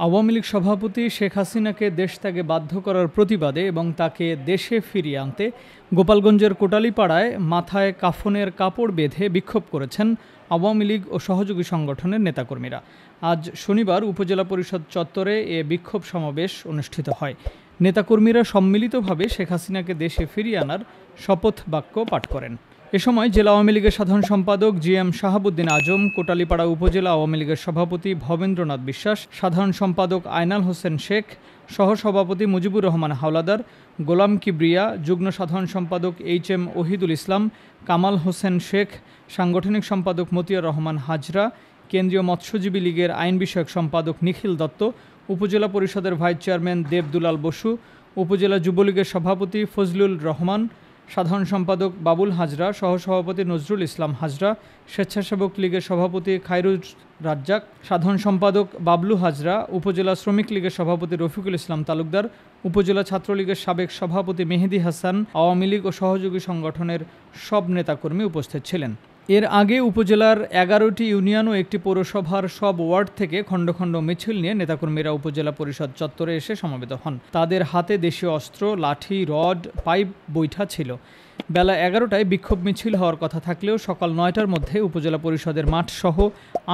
আওয়ামী লীগ সভাপতি শেখ হাসিনাকে দেশ ত্যাগে বাধ্য করার প্রতিবাদে এবং তাকে দেশে ফিরিয়ে আনতে গোপালগঞ্জের কোটালীপাড়ায় মাথায় কাফনের কাপড় বেঁধে বিক্ষোভ করেছেন আওয়ামী লীগ ও সহযোগী সংগঠনের নেতাকর্মীরা। আজ শনিবার উপজেলা পরিষদ চত্বরে এ বিক্ষোভ সমাবেশ অনুষ্ঠিত হয়। নেতাকর্মীরা সম্মিলিতভাবে শেখ হাসিনাকে দেশে ফিরিয়ে আনার শপথ বাক্য পাঠ করেন। এ সময় জেলা আওয়ামী লীগের সাধারণ সম্পাদক জি.এম. শাহাবুদ্দিন আজম, কোটালীপাড়া উপজেলা আওয়ামী লীগের সভাপতি ভবেন্দ্রনাথ বিশ্বাস, সাধারণ সম্পাদক আয়নাল হোসেন শেখ, সহসভাপতি মুজিবুর রহমান হাওলাদার, গোলাম কিবরিয়া, যুগ্ম সাধারণ সম্পাদক এইচ.এম. ওহিদুল ইসলাম, কামাল হোসেন শেখ, সাংগঠনিক সম্পাদক মতিয়ার রহমান হাজরা, কেন্দ্রীয় মৎস্যজীবী লীগের আইন বিষয়ক সম্পাদক নিখিল দত্ত, উপজেলা পরিষদের ভাইস চেয়ারম্যান দেবদুলাল বসু, উপজেলা যুবলীগের সভাপতি ফজলুল রহমান, সাধারণ সম্পাদক বাবুল হাজরা, সহসভাপতি নজরুল ইসলাম হাজরা, স্বেচ্ছাসেবক লীগের সভাপতি খায়রুজ রাজ্জাক, সাধারণ সম্পাদক বাবলু হাজরা, উপজেলা শ্রমিক লীগের সভাপতি রফিকুল ইসলাম তালুকদার, উপজেলা ছাত্রলীগের সাবেক সভাপতি মেহেদি হাসান, আওয়ামী লীগ ও সহযোগী সংগঠনের সব নেতাকর্মী উপস্থিত ছিলেন। এর আগে উপজেলার 11টি ইউনিয়ন ও একটি পৌরসভার সব ওয়ার্ড থেকে খণ্ড খণ্ড মিছিল নিয়ে নেতাকর্মীরা উপজেলা পরিষদ চত্বরে এসে সমবেত হন। তাদের হাতে দেশীয় অস্ত্র, লাঠি, রড, পাইপ, বৈঠা ছিল। বেলা 11টায় বিক্ষোভ মিছিল হওয়ার কথা থাকলেও সকাল 9টার মধ্যে উপজেলা পরিষদের মাঠসহ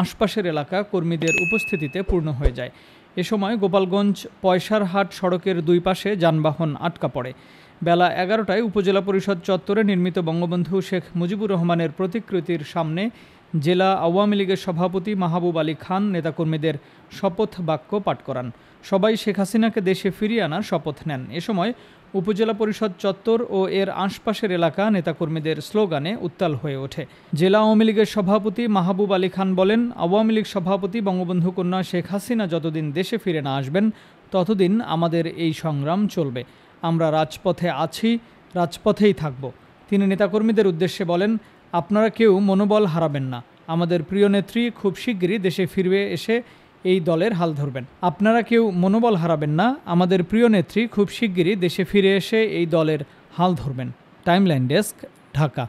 আশপাশের এলাকা কর্মীদের উপস্থিতিতে পূর্ণ হয়ে যায়। এ সময় গোপালগঞ্জ পয়সারহাট সড়কের দুই পাশে যানবাহন আটকা পড়ে। বেলা 11টায় উপজেলা পরিষদ চত্বরে নির্মিত বঙ্গবন্ধু শেখ মুজিবুর রহমানের প্রতিকৃতির সামনে জেলা আওয়ামী লীগের সভাপতি মাহবুব আলী খান নেতাকর্মীদের শপথ বাক্য পাঠ করান। সবাই শেখ হাসিনাকে দেশে ফিরিয়ে আনার শপথ নেন। এ সময় উপজেলা পরিষদ চত্বর ও এর আশপাশের এলাকা নেতাকর্মীদের স্লোগানে উত্তাল হয়ে ওঠে। জেলা আওয়ামী লীগের সভাপতি মাহবুব আলী খান বলেন, আওয়ামী লীগ সভাপতি বঙ্গবন্ধু কন্যা শেখ হাসিনা যতদিন দেশে ফিরে না আসবেন ততদিন আমাদের এই সংগ্রাম চলবে। আমরা রাজপথে আছি, রাজপথেই থাকব। তিনি নেতাকর্মীদের উদ্দেশ্যে বলেন, আপনারা কেউ মনোবল হারাবেন না। আমাদের প্রিয় নেত্রী খুব শিগগিরই দেশে ফিরবে এসে এই দলের হাল ধরবেন। আপনারা কেউ মনোবল হারাবেন না। আমাদের প্রিয় নেত্রী খুব শিগগিরই দেশে ফিরে এসে এই দলের হাল ধরবেন। Timeline desk, Dhaka.